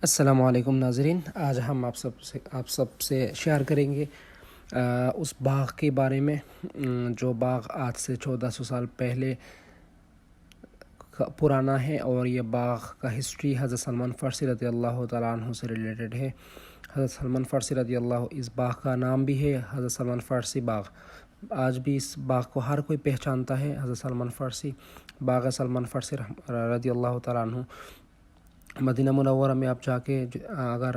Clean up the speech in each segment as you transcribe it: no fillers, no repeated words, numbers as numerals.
السلام علیکم ناظرین، آج ہم آپ سب سے شیئر کریں گے اس باغ کے بارے میں جو باغ آج سے 1400 سال پہلے پرانا ہے، اور یہ باغ کا ہسٹری حضرت سلمان فارسی رضی اللہ تعالیٰ عنہ سے ریلیٹڈ ہے۔ حضرت سلمان فارسی رضی اللہ، اس باغ کا نام بھی ہے حضرت سلمان فارسی باغ۔ آج بھی اس باغ کو ہر کوئی پہچانتا ہے، حضرت سلمان فارسی باغ سلمان فارسی رضی اللہ تعالیٰ عنہ۔ مدینہ منورہ میں آپ جا کے اگر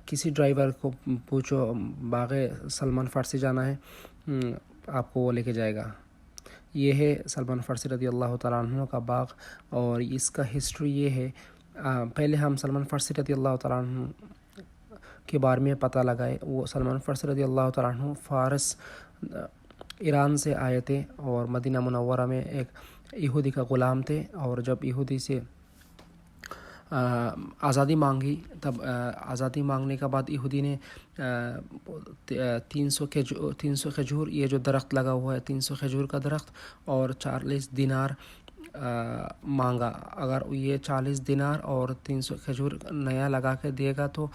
کسی ڈرائیور کو پوچھو باغ سلمان فارسی جانا ہے، آپ کو وہ لے کے جائے گا۔ یہ ہے سلمان فارسی رضی اللہ تعالیٰ عنہ کا باغ، اور اس کا ہسٹری یہ ہے۔ پہلے ہم سلمان فارسی رضی اللہ تعالیٰ عنہ کے بارے میں پتہ لگائے۔ وہ سلمان فارسی رضی اللہ تعالیٰ عنہ فارس ایران سے آئے تھے، اور مدینہ منورہ میں ایک یہودی کا غلام تھے، اور جب یہودی سے آزادی مانگی، تب آزادی مانگنے کے بعد یہودی نے 300 کھجور، یہ جو درخت لگا ہوا ہے 300 کھجور کا درخت، اور 40 دینار مانگا۔ اگر یہ 40 دینار اور 300 کھجور نیا لگا کے دے گا تو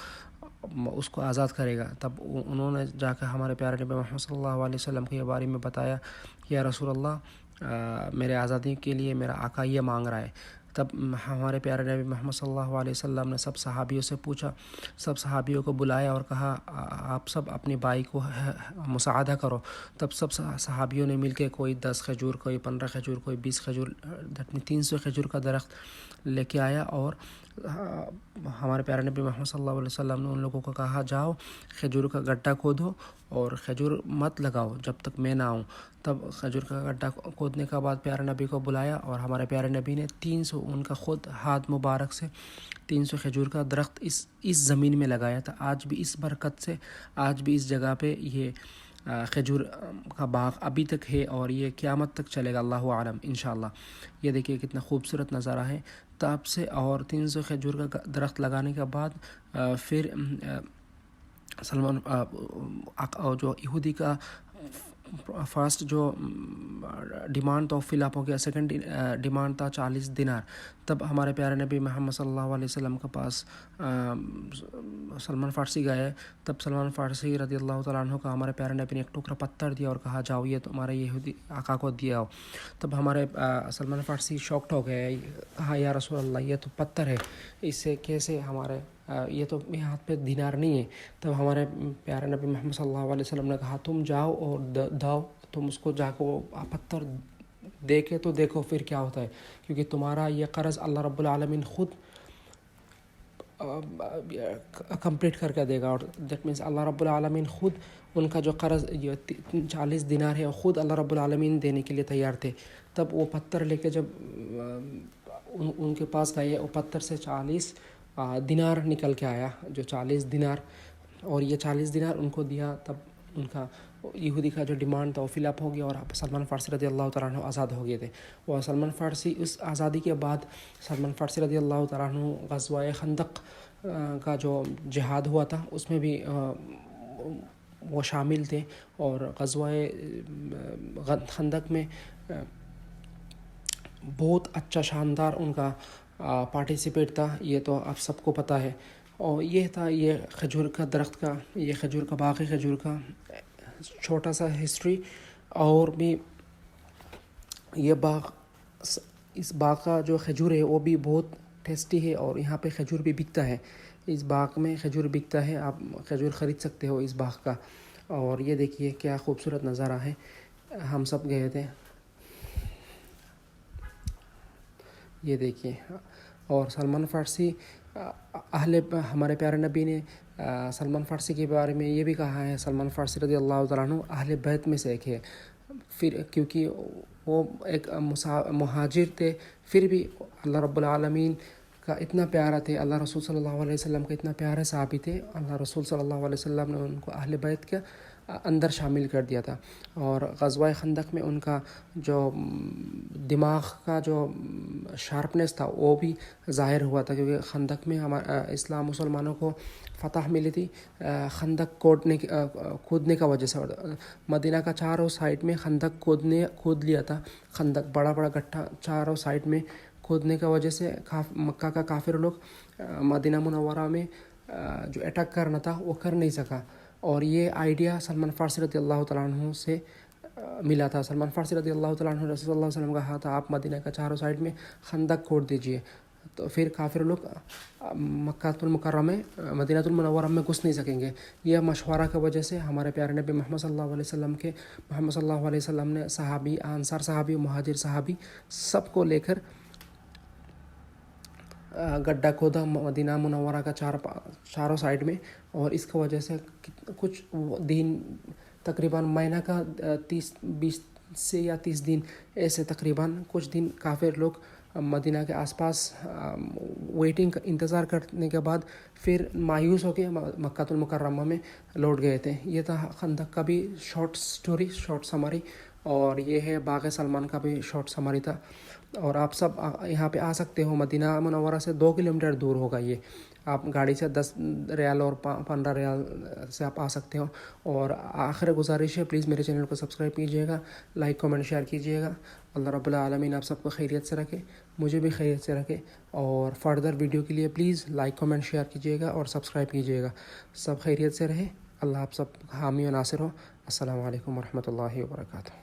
اس کو آزاد کرے گا۔ تب انہوں نے جا کے ہمارے پیارے نبی محمد صلی اللہ علیہ وسلم کے بارے میں بتایا کہ یا رسول اللہ، میرے آزادی کے لیے میرا آقا یہ مانگ رہا ہے۔ تب ہمارے پیارے نبی محمد صلی اللہ علیہ وسلم نے سب صحابیوں سے پوچھا، سب صحابیوں کو بلایا اور کہا آپ سب اپنے بھائی کو مساعدہ کرو۔ تب سب صحابیوں نے مل کے کوئی 10 کھجور، کوئی 15 کھجور، کوئی 20 کھجور، 300 کھجور کا درخت لے کے آیا، اور ہمارے پیارے نبی محمد صلی اللہ علیہ وسلم نے ان لوگوں کو کہا جاؤ کھجور کا گڈھا کھودو اور کھجور مت لگاؤ جب تک میں نہ آؤں۔ تب کھجور کا گڈھا کھودنے کے بعد پیارے نبی کو بلایا، اور ہمارے پیارے نبی نے 300 ان کا خود ہاتھ مبارک سے 300 کھجور کا درخت اس زمین میں لگایا تھا۔ آج بھی اس برکت سے، آج بھی اس جگہ پہ یہ کھجور کا باغ ابھی تک ہے، اور یہ قیامت تک چلے گا، اللہ عالم انشاءاللہ۔ یہ دیکھیے کتنا خوبصورت نظارہ ہے۔ تب سے اور 300 کھجور کا درخت لگانے کے بعد پھر سلمان جو یہودی کا فرسٹ جو ڈیمانڈ تو فل اپ ہو گیا، سیکنڈ ڈیمانڈ تھا 40 دینار۔ تب ہمارے پیارے نبی محمد صلی اللہ علیہ وسلم کے پاس سلمان فارسی گئے۔ تب سلمان فارسی رضی اللہ تعالیٰ عنہ کا ہمارے پیارے نبی نے ایک ٹکڑا پتھر دیا اور کہا جاؤ یہ تمہارے یہودی آقا کو دیا ہو۔ تب ہمارے سلمان فارسی شاکڈ ہو گئے، کہا یا رسول اللہ یہ تو پتھر ہے، اس سے کیسے ہمارے یہ تو میرے ہاتھ پہ دینار نہیں ہے۔ تب ہمارے پیارے نبی محمد صلی اللہ علیہ وسلم نے کہا تم جاؤ اور داؤ، تم اس کو جا کے وہ پتھر دیکھے تو دیکھو پھر کیا ہوتا ہے، کیونکہ تمہارا یہ قرض اللہ رب العالمین خود کمپلیٹ کر کے دے گا، اور دیٹ مینس اللہ رب العالمین خود ان کا جو قرض 40 دینار ہے وہ خود اللہ رب العالمین دینے کے لیے تیار تھے۔ تب وہ پتھر لے کے جب ان کے پاس گئے، وہ پتھر سے 40 دینار نکل کے آیا، جو 40 دینار، اور یہ 40 دینار ان کو دیا۔ تب ان کا یہودی کا جو ڈیمانڈ تھا وہ فل اپ ہو گیا، اور سلمان فارسی رضی اللہ تعالیٰ عنہ آزاد ہو گئے تھے۔ اور سلمان فارسی اس آزادی کے بعد سلمان فارسی رضی اللہ تعالیٰ عنہ غزوہ خندق کا جو جہاد ہوا تھا اس میں بھی وہ شامل تھے، اور غزوہ خندق میں بہت اچھا شاندار ان کا پارٹیسپیٹ تھا، یہ تو آپ سب کو پتہ ہے۔ اور یہ تھا یہ کھجور کا درخت کا، یہ کھجور کا باغ کھجور کا چھوٹا سا ہسٹری۔ اور بھی یہ باغ، اس باغ کا جو کھجور ہے وہ بھی بہت ٹیسٹی ہے، اور یہاں پہ کھجور بھی بکتا ہے، اس باغ میں کھجور بکتا ہے، آپ کھجور خرید سکتے ہو اس باغ کا۔ اور یہ دیکھیے کیا خوبصورت نظارہ ہے، ہم سب گئے تھے، یہ دیکھیے۔ اور سلمان فارسی ہمارے پیارے نبی نے سلمان فارسی کے بارے میں یہ بھی کہا ہے، سلمان فارسی رضی اللہ تعالیٰ عنہ اہل بیت میں سے ایک ہے، پھر کیونکہ وہ ایک مہاجر تھے، پھر بھی اللہ رب العالمین کا اتنا پیارا تھے، اللہ رسول صلی اللہ علیہ وسلم کا اتنا پیارے صحابی تھے، اللہ رسول صلی اللہ علیہ وسلم نے ان کو اہل بیت کے اندر شامل کر دیا تھا۔ اور غزوہ خندق میں ان کا جو دماغ کا جو شارپنیس تھا وہ بھی ظاہر ہوا تھا، کیونکہ خندق میں اسلام مسلمانوں کو فتح ملی تھی خندق کودنے کا وجہ سے۔ مدینہ کا چاروں سائڈ میں خندق کھود لیا تھا، خندق بڑا بڑا گٹھا چاروں سائڈ میں کھودنے کی وجہ سے مکہ کا کافر لوگ مدینہ منورہ میں جو اٹیک کرنا تھا وہ کر نہیں سکا. اور یہ آئیڈیا سلمان فارسی رضی اللہ تعالیٰ عنہ سے ملا تھا. سلمان فارسی رضی اللہ تعالیٰ عنہ رسول اللہ علیہ وسلم کہا تھا آپ مدینہ کا چاروں سائڈ میں خندق کھود دیجیے, تو پھر کافر لوگ مکہ المکرمہ میں مدینہ المنورہ میں گھس نہیں سکیں گے. یہ مشورہ کی وجہ سے ہمارے پیارے نبی محمد صلی اللہ علیہ وسلم نے صحابی, انصار صحابی, مہاجر صحابی سب کو لے کر گڈھا کھودا مدینہ منورہ کا چاروں سائڈ میں. اور اس کی وجہ سے کچھ دن تقریباً مہینہ کا 20 سے یا 30 دن ایسے تقریباً کچھ دن کافر لوگ مدینہ کے آس پاس ویٹنگ انتظار کرنے کے بعد پھر مایوس ہو کے مکہ المکرمہ میں لوٹ گئے تھے. یہ تھا خندق کا بھی شارٹ سٹوری, شارٹ سمری, اور یہ ہے باغ سلمان کا بھی شارٹ سمری تھا. اور آپ سب یہاں پہ آ سکتے ہو, مدینہ منورہ سے 2 کلومیٹر دور ہوگا یہ. آپ گاڑی سے 10 ریال اور 15 ریال سے آپ آ سکتے ہو. اور آخر گزارش ہے, پلیز میرے چینل کو سبسکرائب کیجیے گا, لائک کمنٹ شیئر کیجیے گا. اللہ رب العالمین آپ سب کو خیریت سے رکھے, مجھے بھی خیریت سے رکھے. اور فردر ویڈیو کے لیے پلیز لائک کمنٹ شیئر کیجیے گا اور سبسکرائب کیجیے گا. سب خیریت سے رہے, اللہ آپ سب حامی و ناصر ہو. السلام علیکم ورحمۃ اللہ وبرکاتہ.